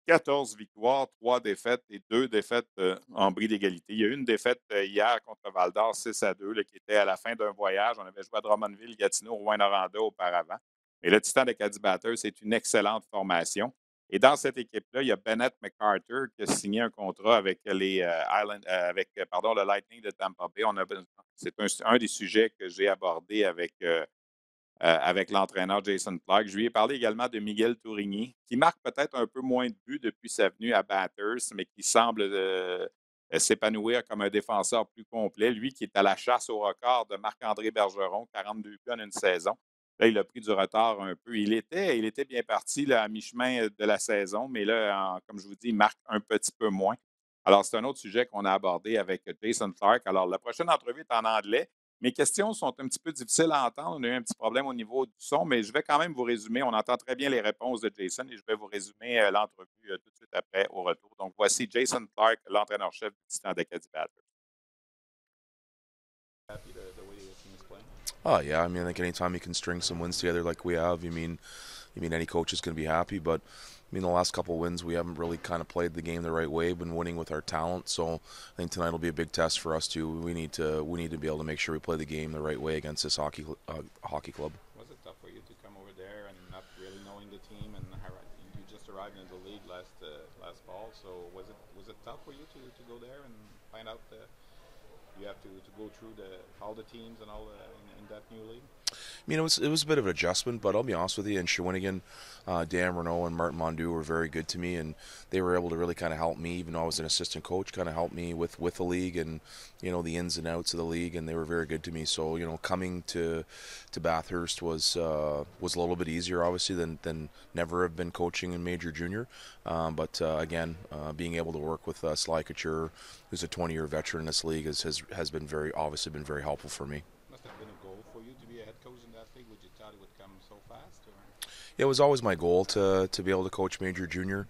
14 victoires, 3 défaites et 2 défaites en bris d'égalité. Il y a eu une défaite hier contre Val-d'Or, 6-2, là, qui était à la fin d'un voyage. On avait joué à Drummondville, Gatineau, Rouyn-Noranda auparavant. Mais le Titan d'Acadie Batters, c'est une excellente formation. Et dans cette équipe-là, il y a Bennett McCarter qui a signé un contrat avec les le Lightning de Tampa Bay. C'est un des sujets que j'ai abordé avec l'entraîneur Jason Clark. Je lui ai parlé également de Miguel Tourigny, qui marque peut-être un peu moins de buts depuis sa venue à Bathurst, mais qui semble s'épanouir comme un défenseur plus complet. Lui qui est à la chasse au record de Marc-André Bergeron, 42 buts en une saison. Là, il a pris du retard un peu. Il était bien parti là, à mi-chemin de la saison, mais là, comme je vous dis, il marque un petit peu moins. Alors, c'est un autre sujet qu'on a abordé avec Jason Clark. Alors, la prochaine entrevue est en anglais. Mes questions sont un petit peu difficiles à entendre. On a eu un petit problème au niveau du son, mais je vais quand même vous résumer. On entend très bien les réponses de Jason et je vais vous résumer l'entrevue tout de suite après au retour. Donc, voici Jason Clark, l'entraîneur-chef du Titan d'Acadie Batters. Oh yeah, I mean, like anytime you can string some wins together like we have, you mean any coach is going to be happy. But I mean, the last couple of wins, we haven't really kind of played the game the right way. Been winning with our talent, so I think tonight will be a big test for us too. We need to be able to make sure we play the game the right way against this hockey club. Was it tough for you to come over there and not really knowing the team, and you just arrived into the league last fall? So was it tough for you to go there and find out you have to go through all the teams and all in that new league? It was a bit of an adjustment, but I'll be honest with you. In Shawinigan, Dan Renault and Martin Mondu were very good to me, and they were able to really kind of help me, even though I was an assistant coach, kind of help me with the league and the ins and outs of the league, and they were very good to me. So coming to Bathurst was a little bit easier, obviously, than never have been coaching in Major Junior. But again, being able to work with Sly Couture, who's a 20-year veteran in this league, has been obviously been very helpful for me. Must have been a goal for you to be a head coach in that league. Would you thought it would come so fast? Or? It was always my goal to be able to coach Major Junior.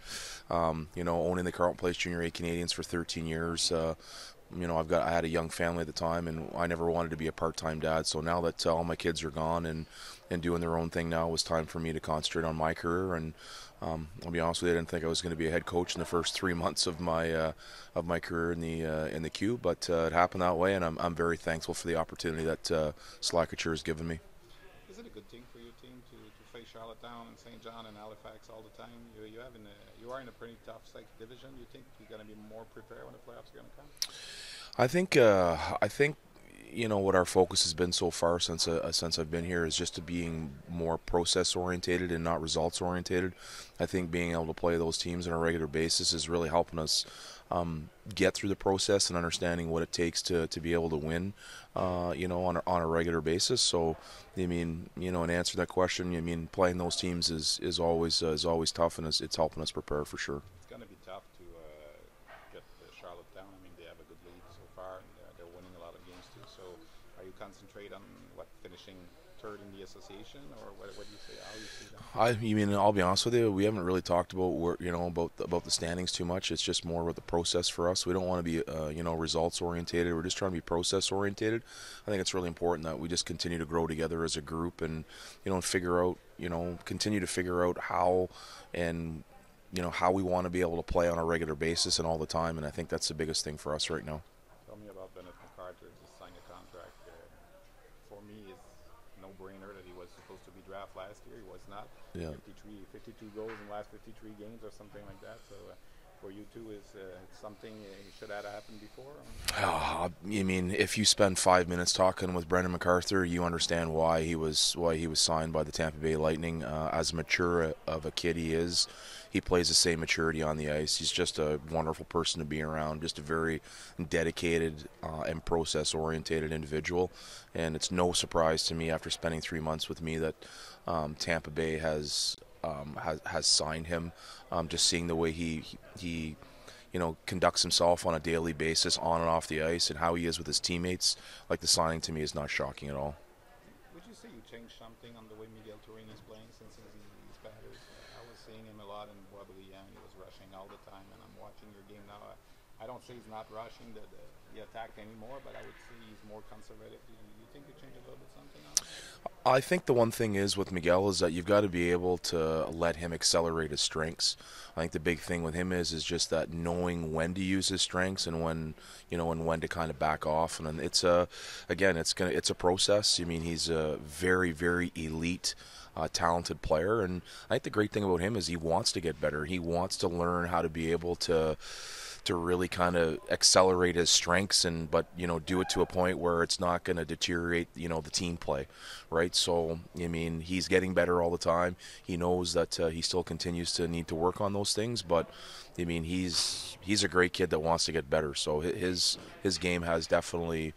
Owning the Carleton Place Junior A Canadians for 13 years. I had a young family at the time, and I never wanted to be a part-time dad. So now that all my kids are gone and doing their own thing now, it was time for me to concentrate on my career. And I'll be honest with you, I didn't think I was going to be a head coach in the first 3 months of my career in the Q, but it happened that way, and I'm very thankful for the opportunity that Sly Couture has given me. Is it a good thing for your team to face Charlottetown and St. John and Halifax all the time? You are in a pretty tough division. You think you're going to be more prepared when the playoffs are going to come? I think what our focus has been so far since I've been here is just to being more process orientated and not results orientated. I think being able to play those teams on a regular basis is really helping us get through the process and understanding what it takes to be able to win, on a regular basis. So, in answer to that question, playing those teams is always tough, and it's helping us prepare for sure. It's going to be tough to get Charlottetown. They have a good lead so far, and they're winning a lot of games too. So, are you concentrate on finishing third in the association, or what do you say? How you see that? I'll be honest with you, we haven't really talked about about the standings too much. It's just more about the process for us. We don't want to be results orientated. We're just trying to be process orientated. I think it's really important that we just continue to grow together as a group and continue to figure out how and how we want to be able to play on a regular basis and all the time. And I think that's the biggest thing for us right now. Tell me about Bennett McCarthy. Just signed a contract. For me, it's no-brainer that he was supposed to be drafted last year. He was not. Yeah. 52 goals in the last 53 games or something like that. So for you two, is something should that happen before? If you spend 5 minutes talking with Brendan MacArthur, you understand why he was signed by the Tampa Bay Lightning. As mature of a kid he is, he plays the same maturity on the ice. He's just a wonderful person to be around, just a very dedicated and process-orientated individual. And it's no surprise to me after spending 3 months with me that Tampa Bay has signed him. Just seeing the way he conducts himself on a daily basis on and off the ice and how he is with his teammates, like the signing to me is not shocking at all. Would you say you changed something on the way Miguel Torini is playing since he's Batters? I was seeing him a lot in Boisbriand. He was rushing all the time, and I'm watching your game now. I don't say he's not rushing the attack anymore, but I would say he's more conservative. Do you think you changed a little bit something on it? I think the one thing is with Miguel is that you've got to be able to let him accelerate his strengths. I think the big thing with him is just that knowing when to use his strengths and when to kind of back off. And it's a process. He's a very, very elite, talented player, and I think the great thing about him is he wants to get better. He wants to learn how to be able to really kind of accelerate his strengths but do it to a point where it's not going to deteriorate the team play, right? So he's getting better all the time. He knows that he still continues to need to work on those things, but he's a great kid that wants to get better. So his game has definitely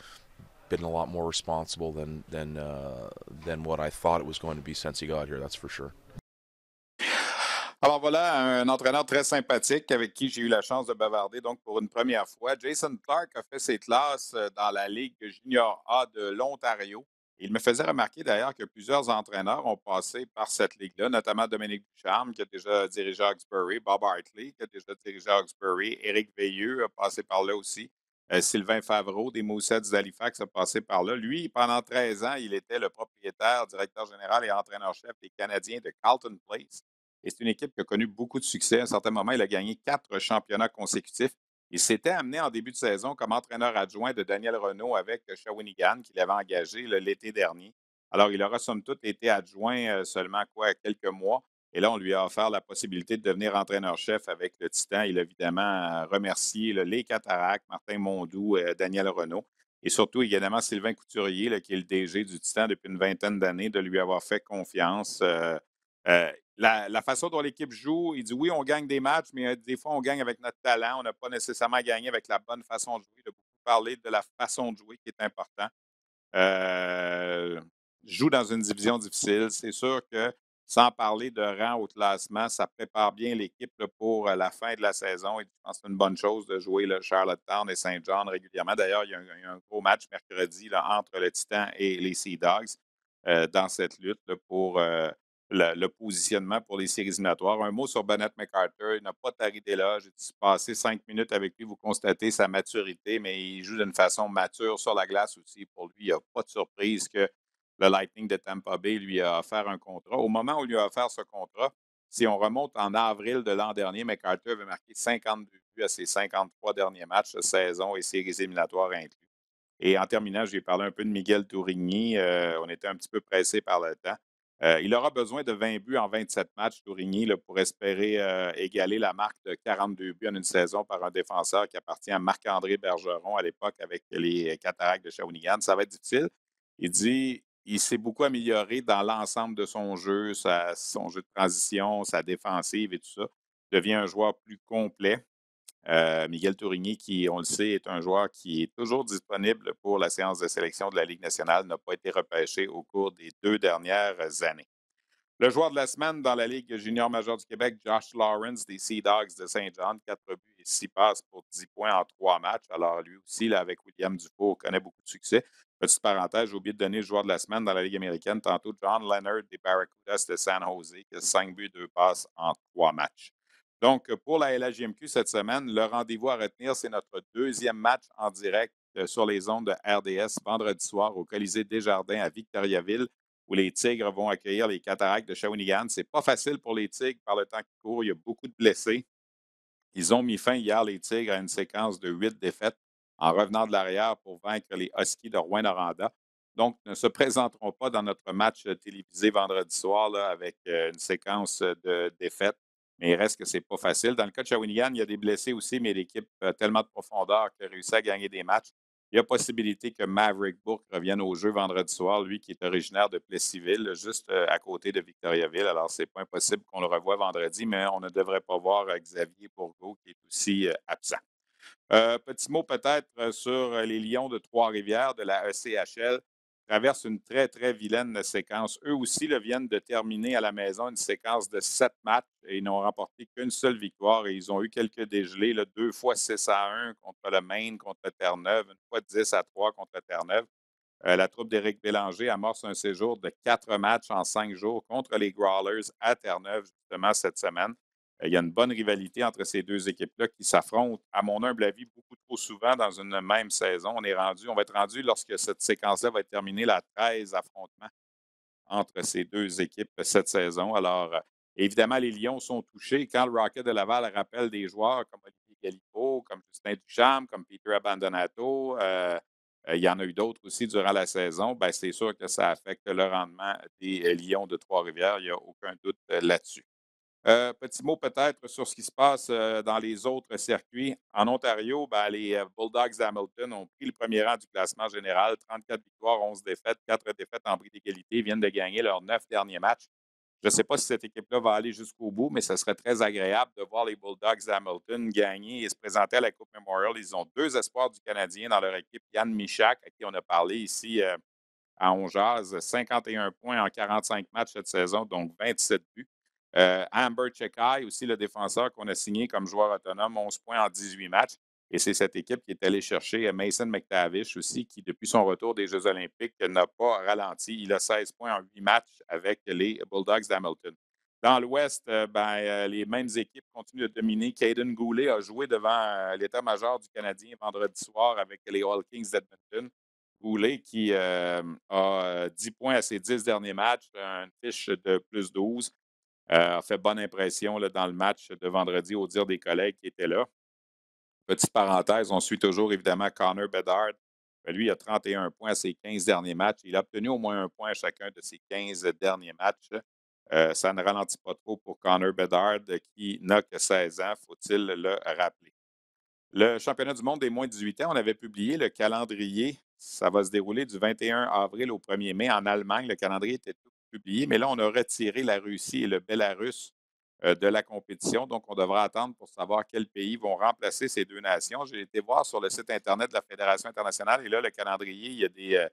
been a lot more responsible than what I thought it was going to be since he got here, that's for sure. Alors voilà, un entraîneur très sympathique avec qui j'ai eu la chance de bavarder donc pour une première fois. Jason Clark a fait ses classes dans la Ligue junior A de l'Ontario. Il me faisait remarquer d'ailleurs que plusieurs entraîneurs ont passé par cette ligue-là, notamment Dominique Ducharme, qui a déjà dirigé Hawkesbury, Bob Hartley, qui a déjà dirigé Hawkesbury, Éric Veilleux a passé par là aussi, Sylvain Favreau des Moussets d'Halifax a passé par là. Lui, pendant 13 ans, il était le propriétaire, directeur général et entraîneur-chef des Canadiens de Carleton Place. Et c'est une équipe qui a connu beaucoup de succès. À un certain moment, il a gagné 4 championnats consécutifs. Il s'était amené en début de saison comme entraîneur adjoint de Daniel Renault avec Shawinigan, qu'il avait engagé l'été dernier. Alors, il aura somme toute été adjoint seulement quelques mois. Et là, on lui a offert la possibilité de devenir entraîneur-chef avec le Titan. Il a évidemment remercié les Cataractes, Martin Mondou, Daniel Renault. et surtout également Sylvain Couturier, là, qui est le DG du Titan depuis une vingtaine d'années, de lui avoir fait confiance. La façon dont l'équipe joue, il dit oui, on gagne des matchs, mais des fois, on gagne avec notre talent. On n'a pas nécessairement gagné avec la bonne façon de jouer. Il a beaucoup parlé de la façon de jouer qui est important. Joue dans une division difficile. C'est sûr que sans parler de rang au classement, ça prépare bien l'équipe là, pour la fin de la saison. Et je pense que c'est une bonne chose de jouer le Charlottetown et Saint John régulièrement. D'ailleurs, il y a un gros match mercredi là, entre le Titan et les Sea Dogs dans cette lutte là, pour le positionnement pour les séries éliminatoires. Un mot sur Bennett McCarter. Il n'a pas tari d'éloge. J'ai passé 5 minutes avec lui. Vous constatez sa maturité, mais il joue d'une façon mature sur la glace aussi. Pour lui, il n'y a pas de surprise que le Lightning de Tampa Bay lui a offert un contrat. Au moment où il lui a offert ce contrat, si on remonte en avril de l'an dernier, McCarter avait marqué 52 buts à ses 53 derniers matchs de saison et séries éliminatoires inclus. Et en terminant, je lui ai parlé un peu de Miguel Tourigny. On était un petit peu pressé par le temps. Il aura besoin de 20 buts en 27 matchs, Tourigny, là, pour espérer égaler la marque de 42 buts en une saison par un défenseur qui appartient à Marc-André Bergeron à l'époque avec les Cataractes de Shawinigan. Ça va être difficile. Il dit il s'est beaucoup amélioré dans l'ensemble de son jeu, son jeu de transition, sa défensive et tout ça. Il devient un joueur plus complet. Miguel Tourigny, qui, on le sait, est un joueur qui est toujours disponible pour la séance de sélection de la Ligue nationale, n'a pas été repêché au cours des 2 dernières années. Le joueur de la semaine dans la Ligue junior majeure du Québec, Josh Lawrence des Sea Dogs de Saint-Jean, 4 buts et 6 passes pour 10 points en 3 matchs. Alors lui aussi, là, avec William Dufour, connaît beaucoup de succès. Petite parenthèse, j'ai oublié de donner le joueur de la semaine dans la Ligue américaine, tantôt John Leonard des Barracudas de San Jose, qui a 5 buts et 2 passes en 3 matchs. Donc, pour la LHJMQ cette semaine, le rendez-vous à retenir, c'est notre deuxième match en direct sur les ondes de RDS vendredi soir au Colisée Desjardins à Victoriaville, où les Tigres vont accueillir les Cataractes de Shawinigan. C'est pas facile pour les Tigres par le temps qui court. Il y a beaucoup de blessés. Ils ont mis fin hier, les Tigres, à une séquence de 8 défaites en revenant de l'arrière pour vaincre les Huskies de Rouyn-Noranda. Donc, ne se présenteront pas dans notre match télévisé vendredi soir là, avec une séquence de défaites. Mais il reste que c'est pas facile. Dans le cas de Shawinigan, il y a des blessés aussi, mais l'équipe a tellement de profondeur qu'elle a réussi à gagner des matchs. Il y a possibilité que Maverick Bourque revienne au jeu vendredi soir, lui qui est originaire de Plessisville, juste à côté de Victoriaville. Alors, c'est pas impossible qu'on le revoie vendredi, mais on ne devrait pas voir Xavier Bourgault qui est aussi absent. Petit mot peut-être sur les Lions de Trois-Rivières de la ECHL. Traversent une très, très vilaine séquence. Eux aussi viennent de terminer à la maison une séquence de 7 matchs et ils n'ont remporté qu'une seule victoire. Et ils ont eu quelques dégelés, 2 fois 6-1 contre le Maine, contre Terre-Neuve, une fois 10-3 contre Terre-Neuve. La troupe d'Éric Bélanger amorce un séjour de 4 matchs en 5 jours contre les Growlers à Terre-Neuve, justement, cette semaine. Il y a une bonne rivalité entre ces deux équipes-là qui s'affrontent, à mon humble avis, beaucoup trop souvent dans une même saison. On va être rendu, lorsque cette séquence-là va être terminée, la 13 affrontements entre ces deux équipes cette saison. Alors, évidemment, les Lions sont touchés. Quand le Rocket de Laval rappelle des joueurs comme Olivier Galipo, comme Justin Ducharme, comme Peter Abandonato, il y en a eu d'autres aussi durant la saison, bien, c'est sûr que ça affecte le rendement des Lions de Trois-Rivières. Il n'y a aucun doute là-dessus. Petit mot peut-être sur ce qui se passe dans les autres circuits. En Ontario, ben, les Bulldogs d'Hamilton ont pris le premier rang du classement général. 34 victoires, 11 défaites, 4 défaites en bris d'égalité. Ils viennent de gagner leurs 9 derniers matchs. Je ne sais pas si cette équipe-là va aller jusqu'au bout, mais ce serait très agréable de voir les Bulldogs d'Hamilton gagner et se présenter à la Coupe Memorial. Ils ont 2 espoirs du Canadien dans leur équipe. Yann Michak, à qui on a parlé ici à Onjaz, 51 points en 45 matchs cette saison, donc 27 buts. Amber Chekai, aussi le défenseur qu'on a signé comme joueur autonome, 11 points en 18 matchs. Et c'est cette équipe qui est allée chercher Mason McTavish aussi, qui, depuis son retour des Jeux olympiques, n'a pas ralenti. Il a 16 points en 8 matchs avec les Bulldogs d'Hamilton. Dans l'Ouest, les mêmes équipes continuent de dominer. Caden Goulet a joué devant l'état-major du Canadien vendredi soir avec les All Kings d'Edmonton. Goulet qui a 10 points à ses 10 derniers matchs, une fiche de plus 12. A fait bonne impression dans le match de vendredi, au dire des collègues qui étaient là. Petite parenthèse, on suit toujours évidemment Connor Bedard. Lui, il a 31 points à ses 15 derniers matchs. Il a obtenu au moins un point à chacun de ses 15 derniers matchs. Ça ne ralentit pas trop pour Connor Bedard, qui n'a que 16 ans, faut-il le rappeler. Le championnat du monde des moins de 18 ans, on avait publié le calendrier Ça va se dérouler du 21 avril au 1er mai en Allemagne. Le calendrier était tout publié, mais là, on a retiré la Russie et le Bélarus de la compétition. Donc, on devra attendre pour savoir quels pays vont remplacer ces deux nations. J'ai été voir sur le site Internet de la Fédération internationale et là, le calendrier, il y a des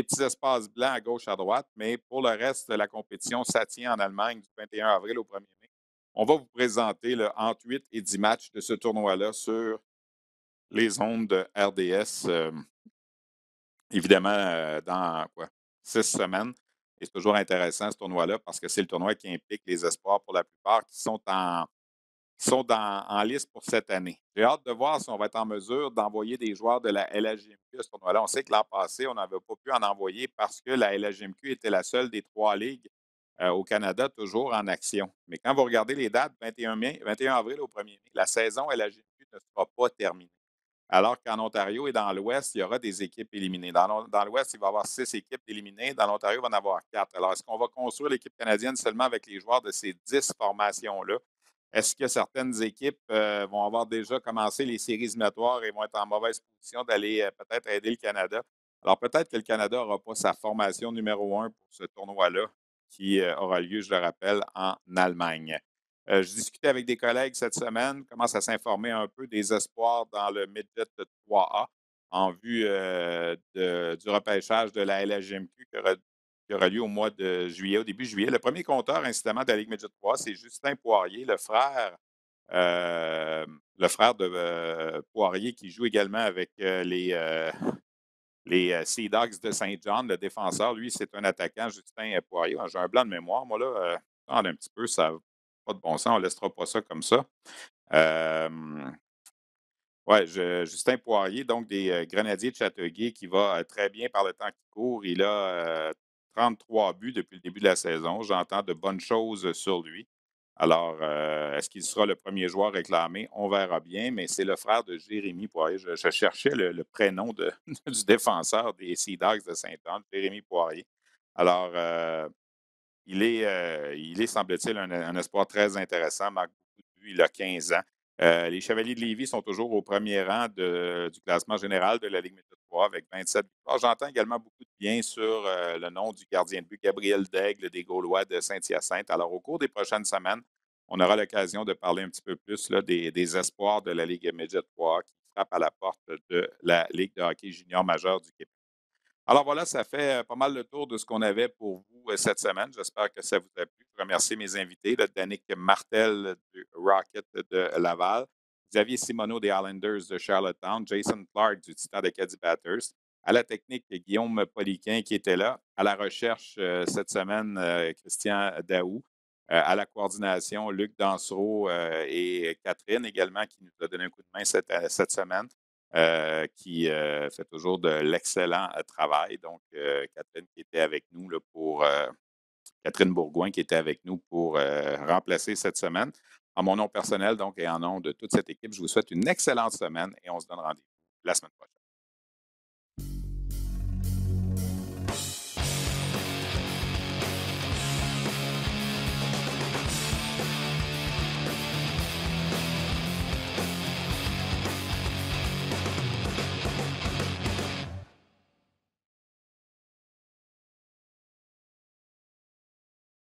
petits espaces blancs à gauche, à droite, mais pour le reste de la compétition, ça tient en Allemagne du 21 avril au 1er mai. On va vous présenter entre 8 et 10 matchs de ce tournoi-là sur les ondes de RDS, évidemment, dans 6 semaines. Et c'est toujours intéressant, ce tournoi-là, parce que c'est le tournoi qui implique les espoirs pour la plupart qui sont en liste pour cette année. J'ai hâte de voir si on va être en mesure d'envoyer des joueurs de la LHJMQ à ce tournoi-là. On sait que l'an passé, on n'avait pas pu en envoyer parce que la LHJMQ était la seule des 3 ligues au Canada toujours en action. Mais quand vous regardez les dates, 21 avril au 1er mai, la saison LHJMQ ne sera pas terminée. Alors qu'en Ontario et dans l'Ouest, il y aura des équipes éliminées. Dans l'Ouest, il va y avoir 6 équipes éliminées. Dans l'Ontario, il va en avoir 4. Alors, est-ce qu'on va construire l'équipe canadienne seulement avec les joueurs de ces 10 formations-là? Est-ce que certaines équipes vont avoir déjà commencé les séries éliminatoires et vont être en mauvaise position d'aller peut-être aider le Canada? Alors, peut-être que le Canada n'aura pas sa formation numéro 1 pour ce tournoi-là qui aura lieu, je le rappelle, en Allemagne. Je discutais avec des collègues cette semaine, commence à s'informer un peu des espoirs dans le Midget 3A en vue du repêchage de la LHJMQ qui aura lieu au mois de juillet, au début juillet. Le premier compteur, incidemment, de la Ligue Midget 3A, c'est Justin Poirier, le frère de Poirier qui joue également avec les Sea Dogs de Saint-John, le défenseur. Lui, c'est un attaquant, Justin Poirier. J'ai un blanc de mémoire, moi, là. Attends un petit peu, ça n'a pas de bon sens, on ne laissera pas ça comme ça. Justin Poirier, donc des Grenadiers de Châteauguay, qui va très bien par le temps qui court. Il a 33 buts depuis le début de la saison. J'entends de bonnes choses sur lui. Alors, est-ce qu'il sera le premier joueur réclamé? On verra bien, mais c'est le frère de Jérémy Poirier. Je cherchais le prénom du défenseur des Sea Dogs de Saint-Anne, Jérémy Poirier. Alors, il est, semble-t-il, un espoir très intéressant, marque beaucoup de buts, il a 15 ans. Les Chevaliers de Lévis sont toujours au premier rang du classement général de la Ligue Métro 3 avec 27 victoires. J'entends également beaucoup de bien sur le nom du gardien de but, Gabriel Daigle, des Gaulois de Saint-Hyacinthe. Alors, au cours des prochaines semaines, on aura l'occasion de parler un petit peu plus là, des espoirs de la Ligue Midget 3 qui frappent à la porte de la Ligue de hockey junior majeur du Québec. Alors voilà, ça fait pas mal le tour de ce qu'on avait pour vous cette semaine. J'espère que ça vous a plu. Je remercie mes invités, Danick Martel du Rocket de Laval, Xavier Simoneau des Islanders de Charlottetown, Jason Clark du Titan d'Acadie Batters, à la technique, Guillaume Poliquin qui était là, à la recherche cette semaine, Christian Daou, à la coordination, Luc Dansereau et Catherine également qui nous a donné un coup de main cette semaine. Qui fait toujours de l'excellent travail. Donc, Catherine qui était avec nous là, Catherine Bourgoin qui était avec nous pour remplacer cette semaine. En mon nom personnel, donc, et en nom de toute cette équipe, je vous souhaite une excellente semaine et on se donne rendez-vous la semaine prochaine.